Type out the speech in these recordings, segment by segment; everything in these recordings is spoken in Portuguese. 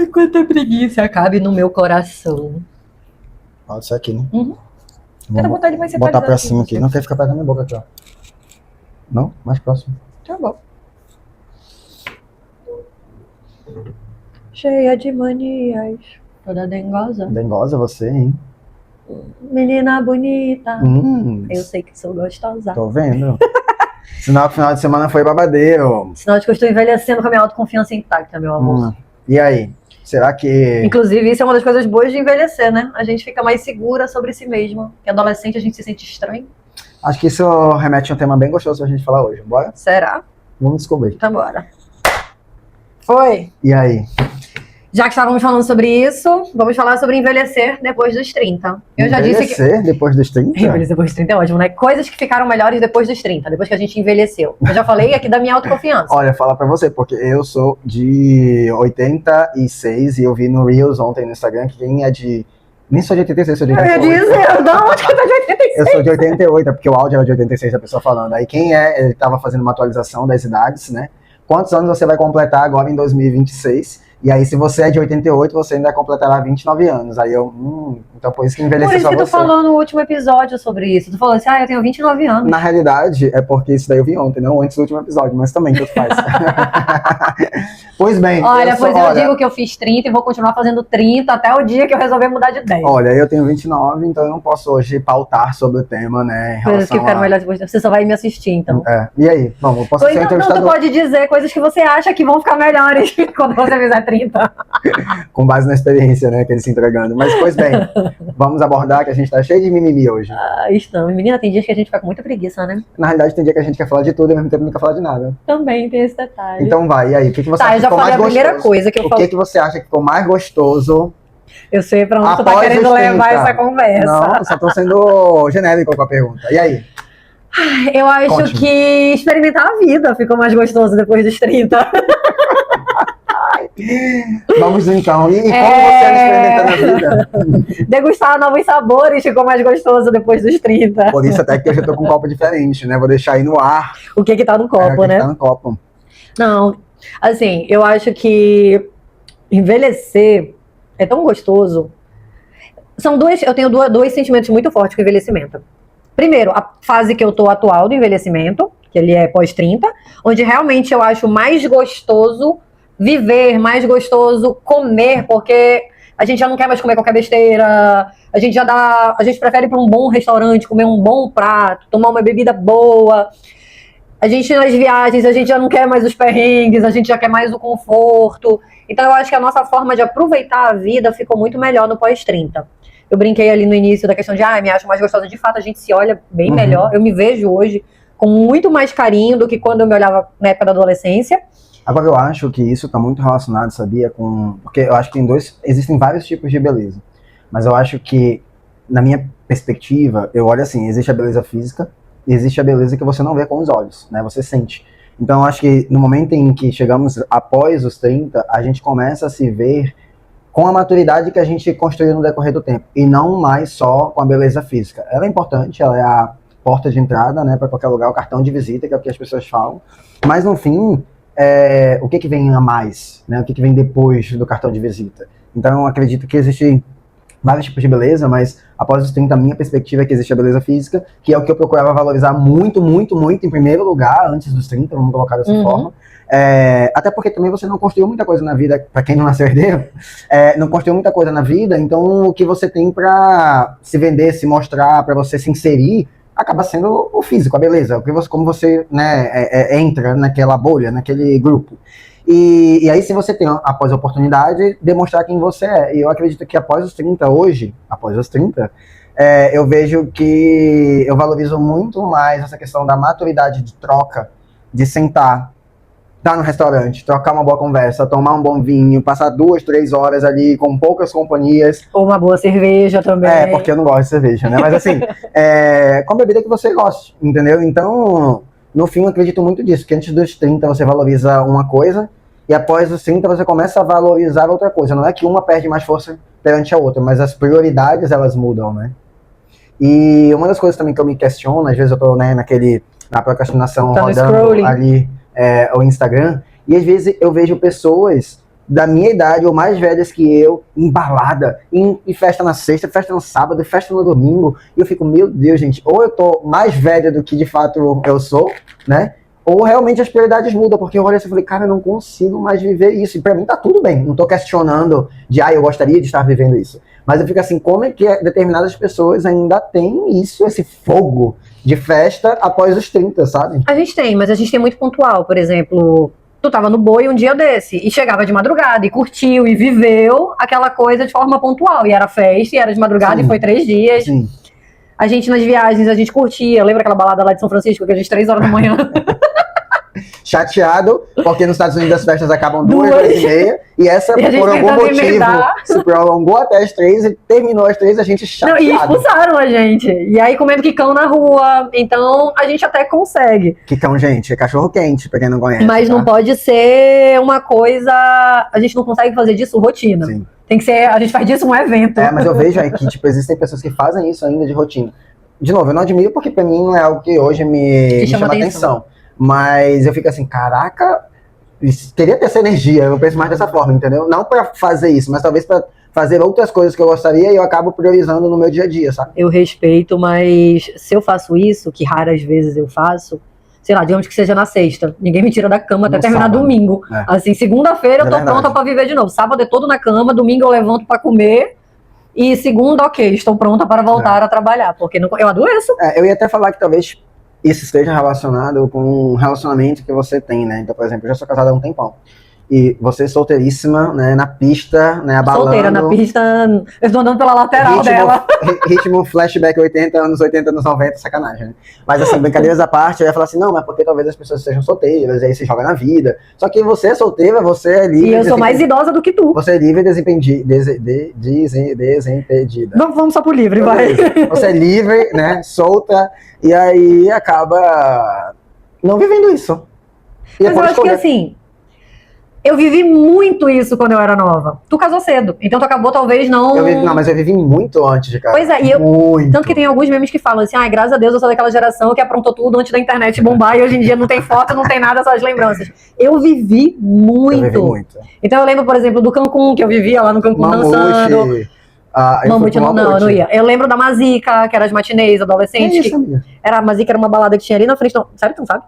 Ai, quanta preguiça. Cabe no meu coração. Pode ser aqui, né? Uhum. Vou Tenta botar ele mais botar pra centralizado cima aqui. você. Não quer ficar perto da minha boca aqui, ó. Não? Mais próximo. Tá bom. Cheia de manias. Toda dengosa. Dengosa você, hein? Menina bonita. Eu sei que sou gostosa. Tô vendo. Sinal que o final de semana foi babadeiro. Sinal de que eu estou envelhecendo com a minha autoconfiança intacta, meu amor. E aí? Será que... Inclusive, isso é uma das coisas boas de envelhecer, né? A gente fica mais segura sobre si mesmo. Porque adolescente a gente se sente estranho. Acho que isso remete a um tema bem gostoso pra gente falar hoje. Bora? Será? Vamos descobrir. Então bora. Foi. E aí? Já que estávamos falando sobre isso, vamos falar sobre envelhecer depois dos 30. Eu já disse que... Envelhecer depois dos 30? Envelhecer depois dos 30 é ótimo, né? Coisas que ficaram melhores depois dos 30, depois que a gente envelheceu. Eu já falei aqui da minha autoconfiança. Olha, falar pra você, porque eu sou de 86 e eu vi no Reels ontem no Instagram que quem é de... Nem sou de 86, sou de 88. Eu ia dizer, não, onde que eu tô de 86? Eu sou de 88, é porque o áudio era de 86, a pessoa falando. Aí quem é, ele tava fazendo uma atualização das idades, né? Quantos anos você vai completar agora em 2026? E aí, se você é de 88, você ainda completará 29 anos. Aí eu, então por isso que envelheceu só você. Por isso que tu falou no último episódio sobre isso. Tu falou assim, eu tenho 29 anos. Na realidade, é porque isso daí eu vi ontem, não antes do último episódio, mas também tudo faz. Pois bem. Eu digo que eu fiz 30 e vou continuar fazendo 30 até o dia que eu resolver mudar de ideia. Olha, eu tenho 29, então eu não posso hoje pautar sobre o tema, né? Coisas que ficaram melhores depois. Você só vai me assistir, então. E aí? Vamos, eu posso ser entrevistador. Não, tu pode dizer coisas que você acha que vão ficar melhores quando você fizer 30. Com base na experiência, né, que eles se entregando. Mas, pois bem, vamos abordar que a gente tá cheio de mimimi hoje. Estamos. Menina, tem dias que a gente fica com muita preguiça, né? Na realidade, tem dia que a gente quer falar de tudo e ao mesmo tempo não quer falar de nada. Também tem esse detalhe. Então vai, e aí? O que você acha que ficou mais gostoso? Eu já falei a primeira coisa que eu falei. O que você acha que ficou mais gostoso? Eu sei pra onde tu tá querendo levar essa conversa. Não, só tô sendo genérico com a pergunta. E aí? Eu acho que experimentar a vida ficou mais gostoso depois dos 30. Vamos então. E como você anda experimentando a vida? Degustar novos sabores ficou mais gostoso depois dos 30. Por isso até que eu já tô com um copo diferente, né? Vou deixar aí no ar. O que tá no copo, né? Tá no copo. Não, assim, eu acho que envelhecer é tão gostoso. Eu tenho dois sentimentos muito fortes com o envelhecimento. Primeiro, a fase que eu tô atual do envelhecimento, que ele é pós-30, onde realmente eu acho mais gostoso viver, mais gostoso comer, porque a gente já não quer mais comer qualquer besteira, a gente prefere ir para um bom restaurante, comer um bom prato, tomar uma bebida boa. A gente nas viagens, a gente já não quer mais os perrengues, a gente já quer mais o conforto. Então eu acho que a nossa forma de aproveitar a vida ficou muito melhor no pós-30. Eu brinquei ali no início da questão de, me acho mais gostosa. De fato, a gente se olha bem melhor. Eu me vejo hoje com muito mais carinho do que quando eu me olhava na época da adolescência. Agora eu acho que isso está muito relacionado, sabia, porque eu acho que existem vários tipos de beleza, mas eu acho que, na minha perspectiva, eu olho assim, existe a beleza física e existe a beleza que você não vê com os olhos, né, você sente. Então eu acho que no momento em que chegamos após os 30, a gente começa a se ver com a maturidade que a gente construiu no decorrer do tempo, e não mais só com a beleza física. Ela é importante, ela é a porta de entrada, né, para qualquer lugar, o cartão de visita, que é o que as pessoas falam, mas no fim... o que vem a mais, né? O que vem depois do cartão de visita. Então eu acredito que existem vários tipos de beleza, mas após os 30, a minha perspectiva é que existe a beleza física, que é o que eu procurava valorizar muito, muito, muito em primeiro lugar, antes dos 30, vamos colocar dessa forma. Até porque também você não construiu muita coisa na vida, para quem não nasceu herdeiro, não construiu muita coisa na vida, então o que você tem para se vender, se mostrar, para você se inserir, acaba sendo o físico, a beleza, como você né, entra naquela bolha, naquele grupo. E aí, se você tem, após a oportunidade, demonstrar quem você é. E eu acredito que após os 30, eu vejo que eu valorizo muito mais essa questão da maturidade de troca, de sentar, estar no restaurante, trocar uma boa conversa, tomar um bom vinho, passar 2, 3 horas ali com poucas companhias. Ou uma boa cerveja também. Porque eu não gosto de cerveja, né? Mas assim, com bebida que você goste, entendeu? Então, no fim, eu acredito muito disso, que antes dos 30 você valoriza uma coisa, e após os 30 você começa a valorizar outra coisa. Não é que uma perde mais força perante a outra, mas as prioridades, elas mudam, né? E uma das coisas também que eu me questiono, às vezes eu tô, né, na procrastinação, rodando ali o Instagram, e às vezes eu vejo pessoas da minha idade ou mais velhas que eu, em balada, em festa na sexta, festa no sábado, festa no domingo. E eu fico, meu Deus, gente, ou eu tô mais velha do que de fato eu sou, né? Ou realmente as prioridades mudam, porque eu olho assim e falei, cara, eu não consigo mais viver isso. E pra mim tá tudo bem, não tô questionando de, eu gostaria de estar vivendo isso. Mas eu fico assim, como é que determinadas pessoas ainda têm isso, esse fogo de festa após os 30, sabe? A gente tem, mas a gente tem muito pontual. Por exemplo, tu tava no Boi um dia desse, e chegava de madrugada, e curtiu, e viveu aquela coisa de forma pontual. E era festa, e era de madrugada, Sim. e foi 3 dias. Sim. A gente, nas viagens, a gente curtia. Lembra aquela balada lá de São Francisco, que a gente 3 horas da manhã... Chateado, porque nos Estados Unidos as festas acabam 2h30, e essa, E a gente por algum tentando motivo, emendar. se prolongou até as 3 e terminou às 3, a gente Não, chateado. e expulsaram a gente. E aí comendo quicão na rua. Então a gente até consegue. Quicão, gente, é cachorro quente, pra quem não conhece. Mas tá? não pode ser uma coisa. A gente não consegue fazer disso rotina. Sim. Tem que ser. A gente faz disso um evento. Mas eu vejo aí que, tipo, existem pessoas que fazem isso ainda de rotina. De novo, eu não admiro porque pra mim não é algo que hoje me chama atenção. Mas eu fico assim, caraca, queria ter essa energia, eu penso mais dessa forma, entendeu? Não pra fazer isso, mas talvez pra fazer outras coisas que eu gostaria e eu acabo priorizando no meu dia a dia, sabe? Eu respeito, mas se eu faço isso, que raras vezes eu faço, sei lá, digamos que seja na sexta, ninguém me tira da cama até No terminar sábado. domingo. É. Assim, segunda-feira eu tô verdade. pronta pra viver de novo. Sábado é todo na cama, domingo eu levanto pra comer. E segunda, ok, estou pronta para voltar a trabalhar, porque eu adoeço. Eu ia até falar que talvez isso esteja relacionado com um relacionamento que você tem, né? Então, por exemplo, eu já sou casada há um tempão. E você solteiríssima, né, na pista, né, abalando. Solteira na pista, eu estou andando pela lateral dela. Ritmo flashback 80, anos 80, anos 90, sacanagem, né? Mas assim, brincadeiras à parte, eu ia falar assim, não, mas porque talvez as pessoas sejam solteiras, aí se joga na vida. Só que você é solteira, você é livre. E eu sou mais idosa do que tu. Você é livre e desimpedida. Não, vamos só pro livre, vai. Você é livre, né, solta, e aí acaba não vivendo isso. E Mas eu acho que assim, eu vivi muito isso quando eu era nova. Tu casou cedo, então tu acabou talvez não... Mas eu vivi muito antes de casar. Pois é, e eu... Muito. Tanto que tem alguns memes que falam assim, graças a Deus eu sou daquela geração que aprontou tudo antes da internet bombar e hoje em dia não tem foto, não tem nada, só as lembranças. Eu vivi muito. Eu vivi muito. Então eu lembro, por exemplo, do Cancún, que eu vivia lá no Cancún dançando. Mamute, eu não ia. Eu lembro da Mazica, que era as matinês, adolescentes. Isso, amiga. A Mazica era uma balada que tinha ali na frente. Sério, tu não sabe?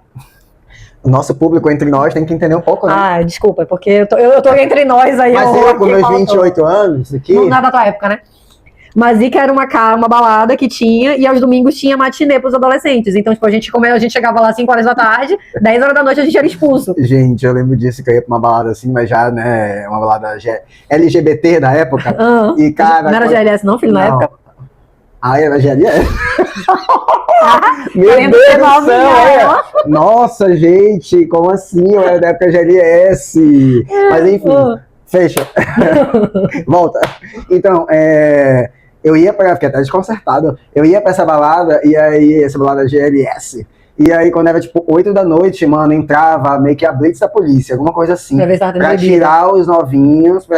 O nosso público entre nós tem que entender um pouco, né? Desculpa, porque eu tô entre nós aí. Mas eu com meus 28 anos aqui... Não é da tua época, né? Mazica era uma balada que tinha, e aos domingos tinha matinê pros adolescentes. Então, tipo, a gente chegava lá às 5 horas da tarde, 10 horas da noite a gente era expulso. Gente, eu lembro disso, que eu ia pra uma balada assim, mas já, né, uma balada LGBT da época. E, cara... Não era GLS não, filho, na época? Era GLS? Meu Eu lembro Deus que do céu! Nossa, gente, como assim? Eu era da época GLS. Mas enfim, fecha. Volta. Então, eu ia pra... Fiquei até desconcertado. Eu ia pra essa balada, e aí, essa balada GLS. E aí, quando era tipo 8 da noite, mano, entrava meio que a blitz da polícia, alguma coisa assim. Pra tirar os novinhos,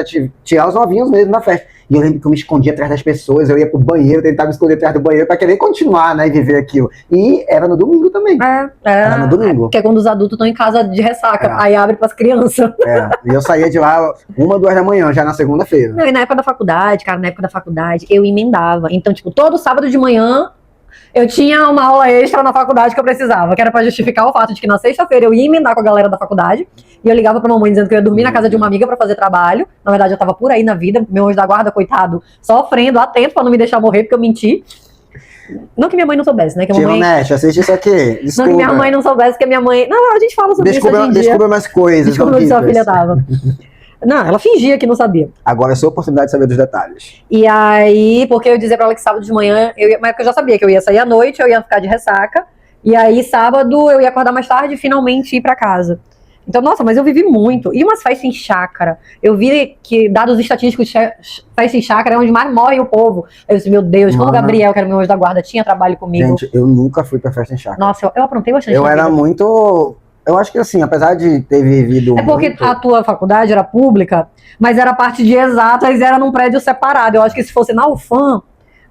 tirar os novinhos mesmo na festa. E eu lembro que eu me escondia atrás das pessoas, eu ia pro banheiro, tentava me esconder atrás do banheiro pra querer continuar, né, e viver aquilo. E era no domingo também. Era no domingo. Porque é quando os adultos estão em casa de ressaca, aí abre pras crianças. E eu saía de lá 1, 2 da manhã, já na segunda-feira. Não, e na época da faculdade, cara, eu emendava. Então, tipo, todo sábado de manhã, eu tinha uma aula extra na faculdade que eu precisava, que era pra justificar o fato de que na sexta-feira eu ia emendar com a galera da faculdade, e eu ligava pra mamãe dizendo que eu ia dormir na casa de uma amiga pra fazer trabalho. Na verdade, eu tava por aí na vida, meu anjo da guarda, coitado, sofrendo, atento pra não me deixar morrer, porque eu menti. Não que minha mãe não soubesse, né? Que a mamãe... Net, assiste isso aqui. Desculpa. Não que minha mãe não soubesse, que a minha mãe... Não, a gente fala sobre isso hoje em dia. Descubra mais coisas. Descubra onde sua filha tava. Não, ela fingia que não sabia. Agora é sua oportunidade de saber dos detalhes. E aí, porque eu dizia pra ela que sábado de manhã, mas eu já sabia que eu ia sair à noite, eu ia ficar de ressaca, e aí sábado eu ia acordar mais tarde e finalmente ir pra casa. Então, nossa, mas eu vivi muito. E umas festas em chácara. Eu vi que, dados estatísticos, festas em chácara é onde mais morre o povo. Eu disse, meu Deus, como o Gabriel, que era meu anjo da guarda, tinha trabalho comigo. Gente, eu nunca fui pra festa em chácara. Nossa, eu aprontei bastante. Eu era muito... Eu acho que assim, apesar de ter vivido... É porque muito... a tua faculdade era pública, mas era parte de exatas e era num prédio separado. Eu acho que se fosse na UFAM,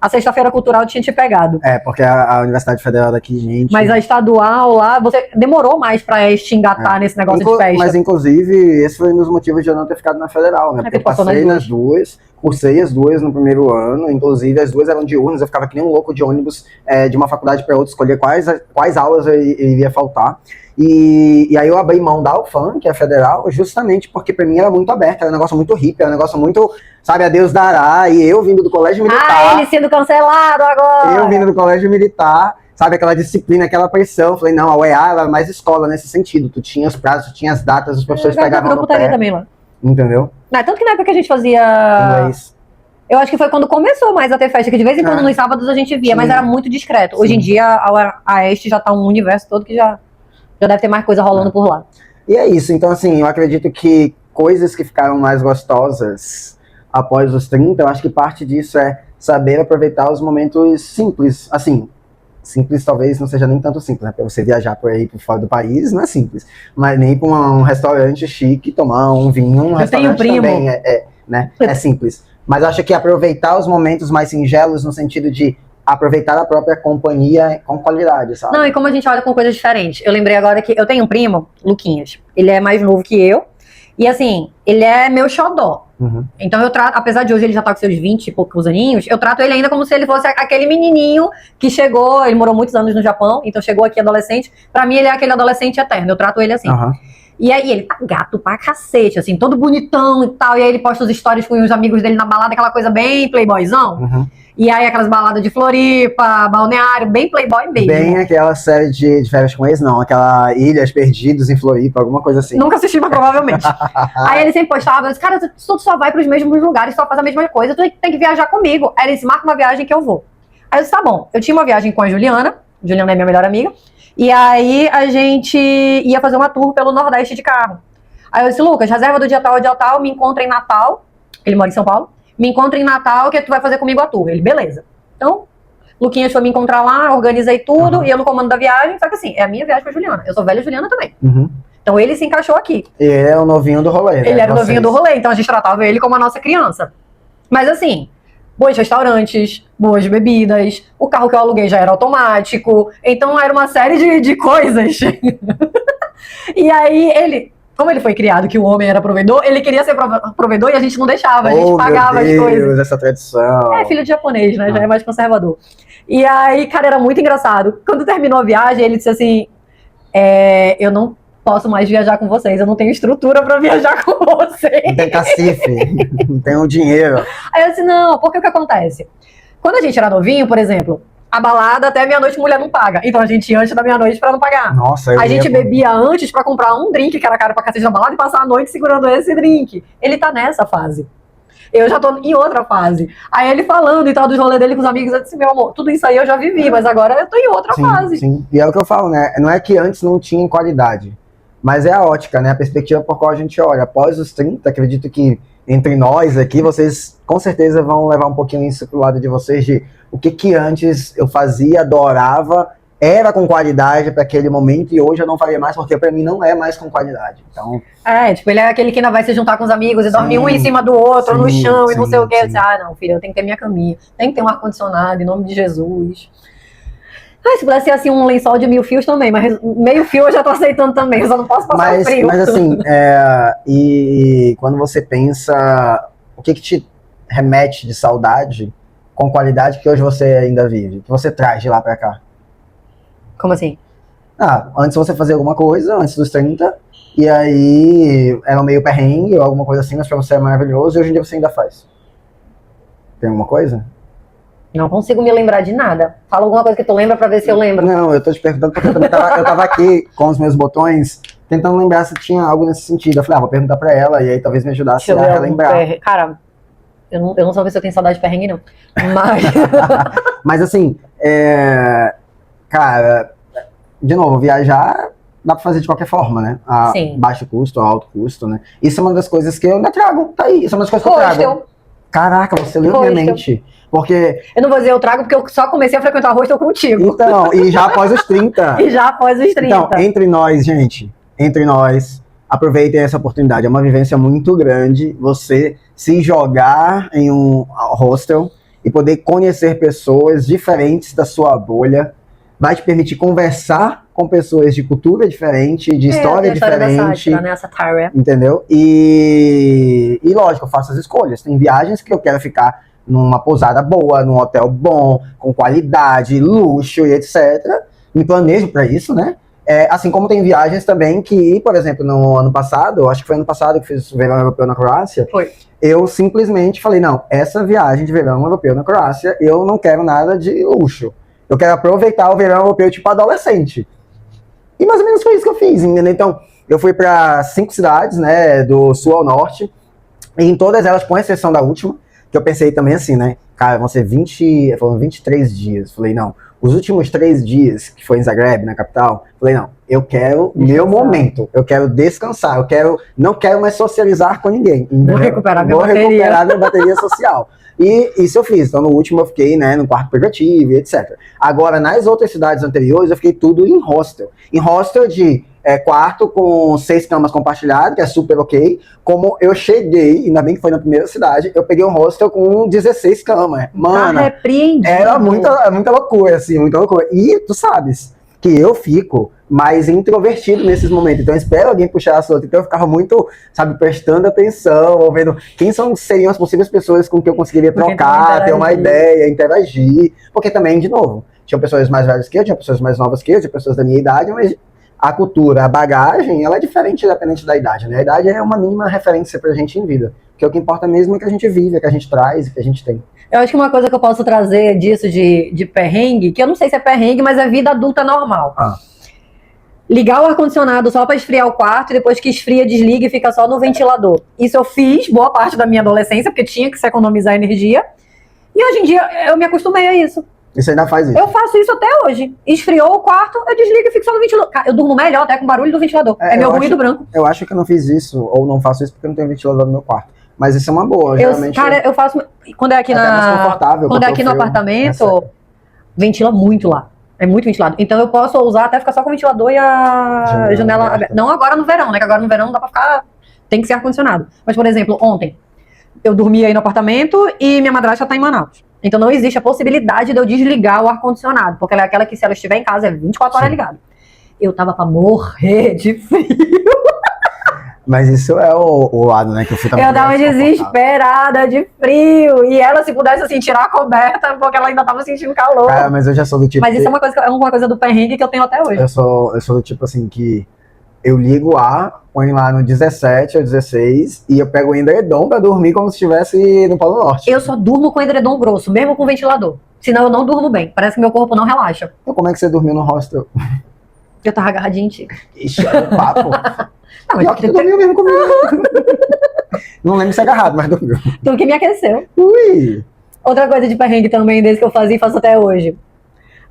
a sexta-feira cultural tinha te pegado. Porque a Universidade Federal daqui, gente... Mas a estadual lá, você demorou mais pra te engatar nesse negócio de festa. Mas, inclusive, esse foi um dos motivos de eu não ter ficado na Federal, né? Porque eu passei nas duas, cursei as duas no primeiro ano, inclusive as duas eram diurnas, eu ficava que nem um louco de ônibus de uma faculdade para outra, escolher quais aulas eu iria faltar. E aí eu abri mão da UFAM, que é a Federal, justamente porque pra mim era muito aberto, era um negócio muito hippie, era um negócio muito, sabe, a Deus dará, e eu vindo do colégio militar... ele sendo cancelado agora! Eu vindo do colégio militar, sabe, aquela disciplina, aquela pressão, eu falei, não, a UEA era mais escola nesse sentido, tu tinha os prazos, tu tinha as datas, os professores pegavam no pé. Também lá. Entendeu? Tanto que na época que a gente fazia... Inglês. Eu acho que foi quando começou mais a ter festa, que de vez em quando nos sábados a gente via, mas era muito discreto. Hoje em dia a Este já tá um universo todo que já deve ter mais coisa rolando por lá. E é isso, então assim, eu acredito que coisas que ficaram mais gostosas após os 30, eu acho que parte disso é saber aproveitar os momentos simples, assim, simples talvez não seja nem tanto simples, né, pra você viajar por aí por fora do país, não é simples, mas nem pra um restaurante chique, tomar um vinho, um restaurante também né, é simples. Mas eu acho que aproveitar os momentos mais singelos no sentido de aproveitar a própria companhia com qualidade, sabe? Não, e como a gente olha com coisas diferentes. Eu lembrei agora que eu tenho um primo, Luquinhas. Ele é mais novo que eu. E assim, ele é meu xodó. Uhum. Então eu trato, apesar de hoje ele já tá com seus 20 e poucos aninhos, eu trato ele ainda como se ele fosse aquele menininho que chegou, ele morou muitos anos no Japão, então chegou aqui adolescente. Pra mim ele é aquele adolescente eterno, eu trato ele assim. Uhum. E aí ele tá gato pra cacete, assim, todo bonitão e tal. E aí ele posta os stories com os amigos dele na balada, aquela coisa bem playboyzão. Uhum. E aí aquelas baladas de Floripa, Balneário, bem playboy mesmo. Bem aquela série de férias com ex, não. Aquela Ilhas Perdidos em Floripa, alguma coisa assim. Nunca assisti, mas provavelmente. Aí ele sempre postava, eu disse, cara, tu só vai pros mesmos lugares, só faz a mesma coisa, tu tem que viajar comigo. Aí ele disse, marca uma viagem que eu vou. Aí eu disse, tá bom. Eu tinha uma viagem com a Juliana é minha melhor amiga, e aí a gente ia fazer uma tour pelo Nordeste de carro. Aí eu disse, Lucas, reserva do dia tal, me encontra em Natal, ele mora em São Paulo, me encontra em Natal que tu vai fazer comigo a tour. Ele, beleza. Então, Luquinhas foi me encontrar lá, organizei tudo, e eu no comando da viagem, só que assim, é a minha viagem com a Juliana. Eu sou velha Juliana também. Uhum. Então ele se encaixou aqui. E ele é o novinho do rolê, né? Ele era o novinho do rolê, então a gente tratava ele como a nossa criança. Mas assim, bons restaurantes, boas bebidas, o carro que eu aluguei já era automático, então era uma série de coisas. E aí ele... Como ele foi criado que o homem era provedor, ele queria ser provedor e a gente não deixava, a gente pagava as coisas. Essa tradição. É, filho de japonês, né? Já é mais conservador. E aí, cara, era muito engraçado. Quando terminou a viagem, ele disse assim, eu não posso mais viajar com vocês, eu não tenho estrutura pra viajar com vocês. Não tem cacife, não tem o dinheiro. Aí eu disse, não, porque o que acontece? Quando a gente era novinho, por exemplo, a balada até meia-noite mulher não paga. Então a gente ia antes da meia-noite pra não pagar. Nossa, a gente bebia antes pra comprar um drink, que era caro pra cacete na balada, e passar a noite segurando esse drink. Ele tá nessa fase. Eu já tô em outra fase. Aí ele falando e tal, dos rolês dele com os amigos, eu disse, meu amor, tudo isso aí eu já vivi, mas agora eu tô em outra fase. Sim, e é o que eu falo, né? Não é que antes não tinha qualidade, mas é a ótica, né? A perspectiva por qual a gente olha. Após os 30, acredito que entre nós aqui, vocês com certeza vão levar um pouquinho isso pro lado de vocês, de o que antes eu fazia, adorava, era com qualidade para aquele momento e hoje eu não faria mais, porque para mim não é mais com qualidade. Então... tipo, ele é aquele que ainda vai se juntar com os amigos e dorme um em cima do outro, no chão e não sei o quê. Eu disse, não, filho, eu tenho que ter minha caminha, tem que ter um ar-condicionado, em nome de Jesus. Se pudesse ser assim um lençol de 1000 fios também, mas meio fio eu já tô aceitando também, eu só não posso passar o frio. Mas assim, e quando você pensa, o que te remete de saudade com qualidade que hoje você ainda vive, que você traz de lá pra cá? Como assim? Antes você fazia alguma coisa, antes dos 30, e aí era meio perrengue ou alguma coisa assim, mas pra você é maravilhoso, e hoje em dia você ainda faz. Tem alguma coisa? Não consigo me lembrar de nada. Fala alguma coisa que tu lembra pra ver se eu lembro. Não, eu tô te perguntando porque eu tava aqui com os meus botões tentando lembrar se tinha algo nesse sentido. Eu falei, vou perguntar pra ela e aí talvez me ajudasse a relembrar. Cara, eu não sei se eu tenho saudade de perrengue, não. Mas... Mas assim, cara, de novo, viajar dá pra fazer de qualquer forma, né? A baixo custo, a alto custo, né? Isso é uma das coisas que eu ainda trago, tá aí. Isso é uma das coisas que eu trago. Caraca, você leu minha mente. Porque... Eu não vou dizer eu trago, porque eu só comecei a frequentar o hostel contigo. Então, e já após os 30. Então, entre nós, gente, aproveitem essa oportunidade. É uma vivência muito grande você se jogar em um hostel e poder conhecer pessoas diferentes da sua bolha, vai te permitir conversar com pessoas de cultura diferente, de história diferente. Da sátira, né? Essa Tyra. Entendeu? E lógico, eu faço as escolhas. Tem viagens que eu quero ficar numa pousada boa, num hotel bom, com qualidade, luxo e etc. Me planejo para isso, né? Assim como tem viagens também que, por exemplo, no ano passado, acho que foi ano passado que fiz o verão europeu na Croácia, eu simplesmente falei, não, essa viagem de verão europeu na Croácia, eu não quero nada de luxo. Eu quero aproveitar o verão europeu tipo adolescente. E mais ou menos foi isso que eu fiz, entendeu? Então, eu fui para 5 cidades, né, do sul ao norte, e em todas elas, com exceção da última, que eu pensei também assim, né, cara, vão ser 23 dias. Falei, não, os últimos 3 dias, que foi em Zagreb, na capital, falei, não, eu quero meu momento, eu quero descansar, não quero mais socializar com ninguém. Vou recuperar minha bateria social. E isso eu fiz. Então, no último eu fiquei, né, no quarto privativo e etc. Agora, nas outras cidades anteriores, eu fiquei tudo em hostel. Em hostel de quarto com 6 camas compartilhadas, que é super ok. Como eu cheguei, ainda bem que foi na primeira cidade, eu peguei um hostel com 16 camas. Mano, era muita loucura, assim, muita loucura. E tu sabes que eu fico mais introvertido nesses momentos. Então eu espero alguém puxar a sua. Então eu ficava muito, sabe, prestando atenção, ou vendo quem seriam as possíveis pessoas com que eu conseguiria trocar, ter uma ideia, interagir. Porque também, de novo, tinham pessoas mais velhas que eu, tinha pessoas mais novas que eu, tinha pessoas da minha idade, mas a cultura, a bagagem, ela é diferente independente da idade, né? A idade é uma mínima referência pra gente em vida. Porque o que importa mesmo é que a gente vive, é que a gente traz, que a gente tem. Eu acho que uma coisa que eu posso trazer disso de perrengue, que eu não sei se é perrengue, mas é vida adulta normal. Ligar o ar-condicionado só para esfriar o quarto e depois que esfria, desliga e fica só no ventilador. Isso eu fiz boa parte da minha adolescência, porque tinha que se economizar energia. E hoje em dia eu me acostumei a isso. E você ainda faz isso? Eu faço isso até hoje. Esfriou o quarto, eu desligo e fico só no ventilador. Eu durmo melhor até com o barulho do ventilador. É meu ruído branco. Eu acho que eu não fiz isso, ou não faço isso porque eu não tenho ventilador no meu quarto. Mas isso é uma boa, geralmente. Cara, eu faço... Quando é aqui mais confortável. Quando é aqui no apartamento, ventila muito lá. É muito ventilado. Então eu posso usar até ficar só com o ventilador e a janela aberta. Não agora no verão, né? Que agora no verão não dá pra ficar... Tem que ser ar-condicionado. Mas, por exemplo, ontem, eu dormi aí no apartamento e minha madrasta tá em Manaus. Então não existe a possibilidade de eu desligar o ar-condicionado. Porque ela é aquela que, se ela estiver em casa, é 24 horas ligado. Eu tava pra morrer de frio. Mas isso é o lado, né, que eu fui também. Eu tava desesperada de frio. E ela, se pudesse, assim, tirar a coberta, porque ela ainda tava sentindo calor. Cara, mas eu já sou do tipo... Mas isso é uma coisa do perrengue que eu tenho até hoje. Eu sou do tipo, assim, que eu ligo o ar, ponho lá no 17 ou 16, e eu pego o edredom pra dormir como se estivesse no Polo Norte. Eu só durmo com edredom grosso, mesmo com ventilador. Senão eu não durmo bem. Parece que meu corpo não relaxa. Então como é que você dormiu no hostel? Eu tava agarradinha em ti. Ixi, olha o papo. Não, mas que dormiu mesmo comigo. Não lembro se é agarrado, mas dormiu. Tu que me aqueceu. Ui! Outra coisa de perrengue também, desse que eu fazia e faço até hoje.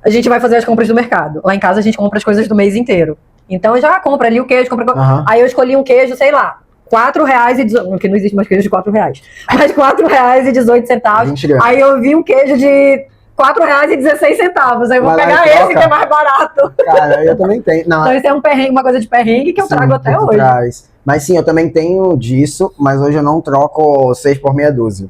A gente vai fazer as compras do mercado. Lá em casa a gente compra as coisas do mês inteiro. Então eu já compro ali o queijo, Aí eu escolhi um queijo, sei lá, R$4,18, porque não existe mais queijo de R$4, mas R$4,18. Aí eu vi um queijo de R$4,16. Aí eu vou pegar esse que é mais barato. Cara, eu também tenho. Não, então isso é um perrengue, uma coisa de perrengue que eu trago até hoje. Mas sim, eu também tenho disso, mas hoje eu não troco 6 por meia dúzia.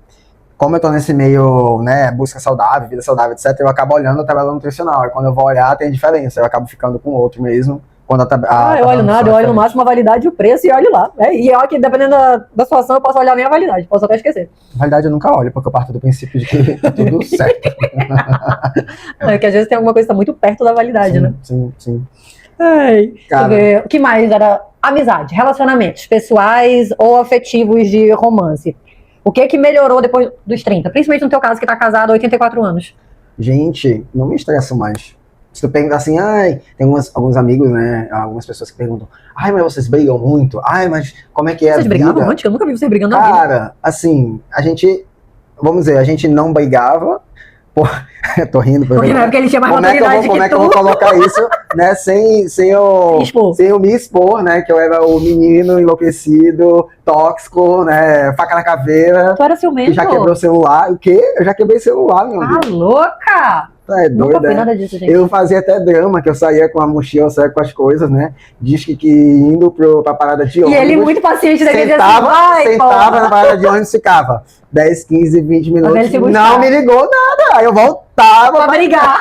Como eu tô nesse meio, né, busca saudável, vida saudável, etc., eu acabo olhando a tabela nutricional. E quando eu vou olhar, tem diferença. Eu acabo ficando com outro mesmo. Quando eu olho nada, eu olho no máximo a validade e o preço e olho lá. E olha que dependendo da situação, eu posso olhar nem a validade, posso até esquecer. A validade eu nunca olho, porque eu parto do princípio de que tá tudo certo. Porque às vezes tem alguma coisa que tá muito perto da validade, né? Sim. Ai, o que mais era? Amizade, relacionamentos pessoais ou afetivos de romance. O que melhorou depois dos 30? Principalmente no teu caso, que tá casado há 84 anos. Gente, não me estresso mais. Se tu perguntar assim, tem alguns amigos, né, algumas pessoas que perguntam, mas vocês brigam muito? Mas como é que é a vida? Vocês brigavam antes? Eu nunca vi vocês brigando na vida. Cara, assim, a gente não brigava, eu tô rindo. Porque na época ele tinha mais maturidade que tu. Como é que eu vou colocar isso, né, sem eu me expor, né, que eu era o menino enlouquecido, tóxico, né, faca na caveira. Tu era ciumento? Que já quebrou o celular. O quê? Eu já quebrei o celular, meu amigo. Tá louca? É Nunca doido, fui né? nada disso, gente. Eu fazia até drama, que eu saía com a mochila, eu saía com as coisas, né? Diz que indo pra parada de E ônibus. ele muito paciente daquele dia assim, Sentava, vai, sentava porra. na parada de ônibus, ficava 10, 15, 20 Até ele minutos. se Não buscar. me ligou nada. Aí eu voltava. Pra brigar.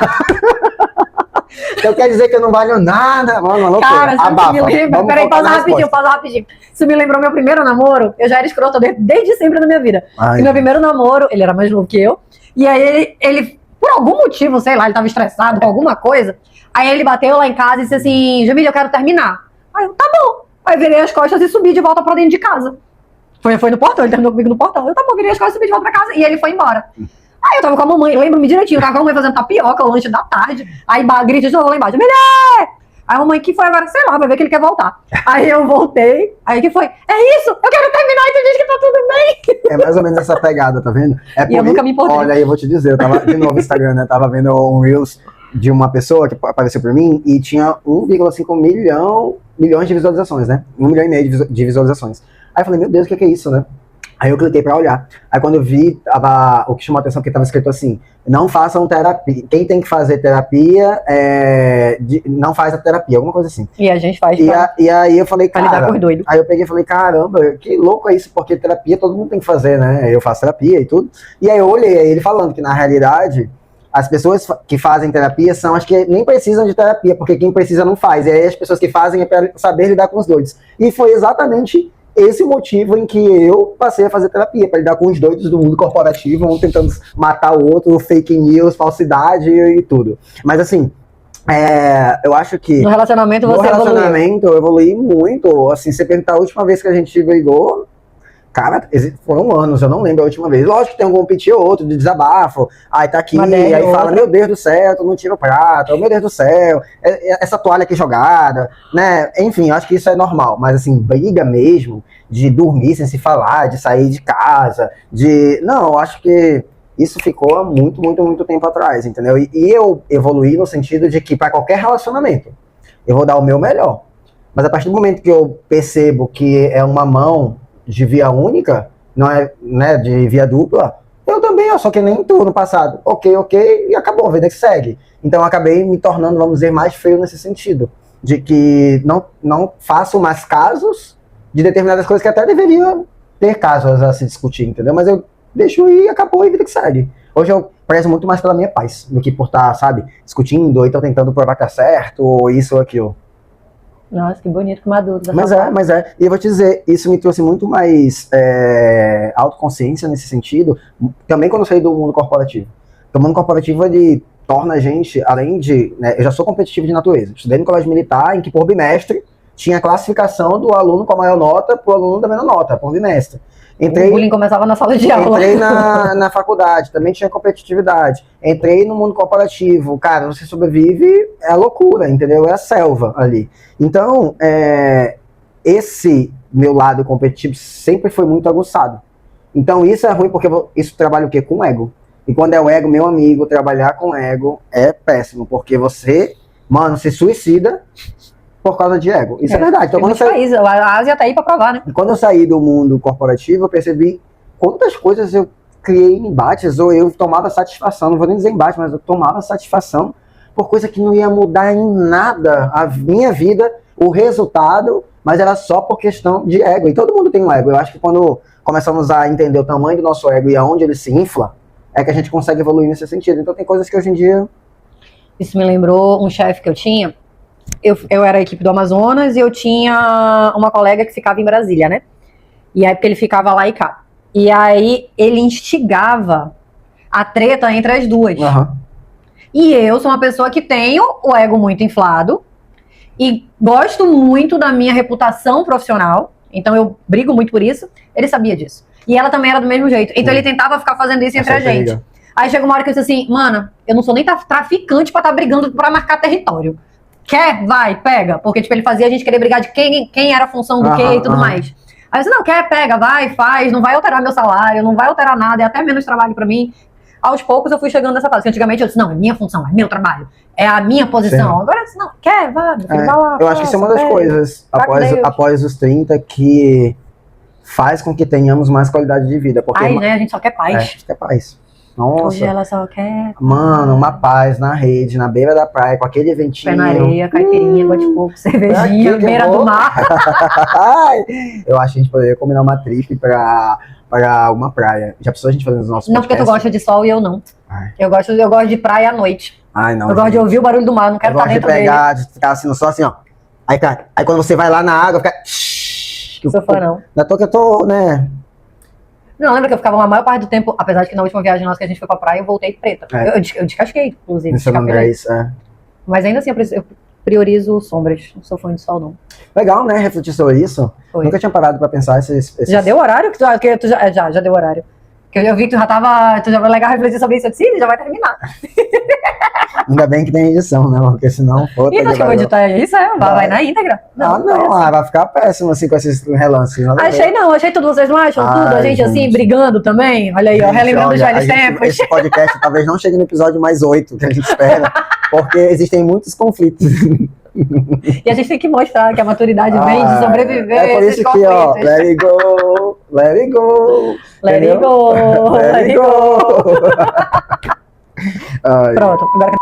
Então quer dizer que eu não valho nada, mano, uma loucura. Cara, sabe o que Abafa. me lembra? Vamos Peraí, focar pausa na rapidinho, resposta. pausa rapidinho. Isso me lembrou meu primeiro namoro. Eu já era escrota desde sempre na minha vida. Ai, E meu primeiro namoro, ele era mais novo que eu. E aí ele, por algum motivo, sei lá, ele tava estressado com alguma coisa. Aí ele bateu lá em casa e disse assim, Jamile, eu quero terminar. Aí eu, tá bom. Aí eu virei as costas e subi de volta pra dentro de casa. Foi no portão, ele terminou comigo no portão. Eu, tá bom, virei as costas e subi de volta pra casa. E ele foi embora. Aí eu tava com a mamãe, lembro-me direitinho, eu tava com a mamãe fazendo tapioca, o lanche da tarde. Aí grita de novo lá embaixo, Jamile! Aí a mamãe, que foi agora? Sei lá, vai ver que ele quer voltar. Aí eu voltei, aí que foi? É isso, eu quero terminar e tu diz que tá tudo bem. É mais ou menos essa pegada, tá vendo? É E eu nunca me importei. Olha, aí eu vou te dizer, eu tava de novo no Instagram, né? Tava vendo um Reels de uma pessoa que apareceu por mim e tinha 1,5 milhões de visualizações, né? 1,5 milhão de visualizações. Aí eu falei, meu Deus, o que é isso, né? Aí eu cliquei pra olhar. Aí quando eu vi, o que chamou a atenção que tava escrito assim, não façam terapia. Quem tem que fazer terapia, não faz a terapia, alguma coisa assim. E a gente faz E aí eu falei, pra lidar cara, com os doidos. aí eu peguei e falei, caramba, que louco é isso, porque terapia todo mundo tem que fazer, né? Eu faço terapia e tudo. E aí eu olhei ele falando que na realidade, as pessoas que fazem terapia são as que nem precisam de terapia, porque quem precisa não faz. E aí as pessoas que fazem é para saber lidar com os doidos. E foi exatamente esse motivo em que eu passei a fazer terapia, para lidar com os doidos do mundo corporativo, um tentando matar o outro, fake news, falsidade e tudo. Mas assim, eu acho que No relacionamento no você evoluiu. relacionamento eu evoluí muito. Assim, você perguntar a última vez que a gente brigou, cara, foram anos, eu não lembro a última vez. Lógico que tem algum piti ou outro de desabafo. Aí tá aqui, Uma ideia aí ou fala, outra. meu Deus do céu, tu não tira o prato, meu Deus do céu, essa toalha aqui jogada, né? Enfim, eu acho que isso é normal. Mas assim, briga mesmo, de dormir sem se falar, de sair de casa, Não, eu acho que isso ficou há muito, muito, muito tempo atrás, entendeu? E eu evoluí no sentido de que para qualquer relacionamento, eu vou dar o meu melhor. Mas a partir do momento que eu percebo que é uma mão de via única, não é, né, de via dupla, eu também, só que nem tu no passado. Ok, e acabou, a vida que segue. Então eu acabei me tornando, vamos dizer, mais feio nesse sentido. De que não faço mais casos de determinadas coisas que até deveriam ter casos a se discutir, entendeu? Mas eu deixo ir, acabou e a vida que segue. Hoje eu prezo muito mais pela minha paz, do que por estar, sabe, discutindo, ou então tentando provar que tá certo, ou isso ou aquilo. Nossa, que bonito, que maduro. Mas é. E eu vou te dizer, isso me trouxe muito mais autoconsciência nesse sentido, também quando eu saí do mundo corporativo. Então, o mundo corporativo, ele torna a gente, além de... Né, eu já sou competitivo de natureza. Estudei no colégio militar, em que por bimestre tinha classificação do aluno com a maior nota pro aluno da menor nota, por bimestre. O bullying começava na sala de aula. Entrei na faculdade, também tinha competitividade. Entrei no mundo corporativo. Cara, você sobrevive, é a loucura, entendeu? É a selva ali. Então, esse meu lado competitivo sempre foi muito aguçado. Então, isso é ruim porque isso trabalha o quê? Com ego. E quando é o ego, meu amigo, trabalhar com ego é péssimo, porque você, mano, se suicida por causa de ego. Isso é verdade. Então, a Ásia tá aí pra provar, né? Quando eu saí do mundo corporativo, eu percebi quantas coisas eu criei em embates, ou eu tomava satisfação, não vou nem dizer embate, mas eu tomava satisfação por coisa que não ia mudar em nada a minha vida, o resultado, mas era só por questão de ego. E todo mundo tem um ego. Eu acho que quando começamos a entender o tamanho do nosso ego e aonde ele se infla, é que a gente consegue evoluir nesse sentido. Então tem coisas que hoje em dia... Isso me lembrou um chefe que eu tinha. Eu era a equipe do Amazonas e eu tinha uma colega que ficava em Brasília, né? E aí, porque ele ficava lá e cá. E aí, ele instigava a treta entre as duas. Uhum. E eu sou uma pessoa que tenho o ego muito inflado e gosto muito da minha reputação profissional. Então, eu brigo muito por isso. Ele sabia disso. E ela também era do mesmo jeito. Então, ele tentava ficar fazendo isso entre a gente. Aí, chega uma hora que eu disse assim, mana, eu não sou nem traficante pra estar brigando pra marcar território. Quer? Vai, pega. Porque, tipo, ele fazia a gente querer brigar de quem era a função do quê e tudo mais. Aí eu disse, não, quer? Pega, vai, faz. Não vai alterar meu salário, não vai alterar nada. É até menos trabalho pra mim. Aos poucos eu fui chegando nessa fase. Antigamente eu disse, não, é minha função, é meu trabalho. É a minha posição. Sim. Agora eu disse, não, quer? Vai, meu filho, vai lá. Eu acho que isso é uma das coisas, após os 30, que faz com que tenhamos mais qualidade de vida. Porque né? A gente só quer paz. A gente quer paz. Nossa. Hoje ela só quer Mano, uma paz na rede, na beira da praia, com aquele ventinho. pé na areia, caipirinha, água de coco, cervejinha, Aqui que beira eu do vou. mar. Ai, eu acho que a gente poderia combinar uma trip pra uma praia. Já precisou a gente fazer os nossos Não, porque tu podcasts? gosta de sol e eu não. Ai. Eu gosto de praia à noite. Ai, não, Eu gosto de gente. ouvir o barulho do mar, eu não Eu quero estar gosto de dentro dele. pegar, de ficar assim, só assim, ó. Aí quando você vai lá na água, fica... Sou fã, não. Na toa que eu tô, né? Não, lembra que eu ficava a maior parte do tempo, apesar de que na última viagem nossa que a gente foi pra praia, eu voltei preta. É. Eu descasquei, inclusive. Em San descapelei. Andrés, é. Mas ainda assim, eu priorizo sombras. Não sou fã de sol, não. Legal, né? Refletir sobre isso. Foi. Nunca tinha parado pra pensar esses... Já deu horário? Já deu horário. Porque eu vi que tu já tava. Tu já vai legal refletir sobre isso. Eu disse, "Ih, já vai terminar." Ainda bem que tem edição, né? Porque senão... E tu acha que eu vou editar isso? Vai na íntegra. Vai ficar péssimo assim com esses relances. nada a ver. Achei tudo. Vocês não acham tudo? A Ai, gente assim, gente. brigando também. Olha aí, ó, Gente, relembrando os olha, velhos tempos. Esse podcast talvez não chegue no episódio mais 8 que a gente espera, porque existem muitos conflitos. E a gente tem que mostrar que a maturidade vem de sobreviver. É por esses isso que, ó, conflitos. let it go, let it go. Let it entendeu? go, let it go. Ai. Pronto, agora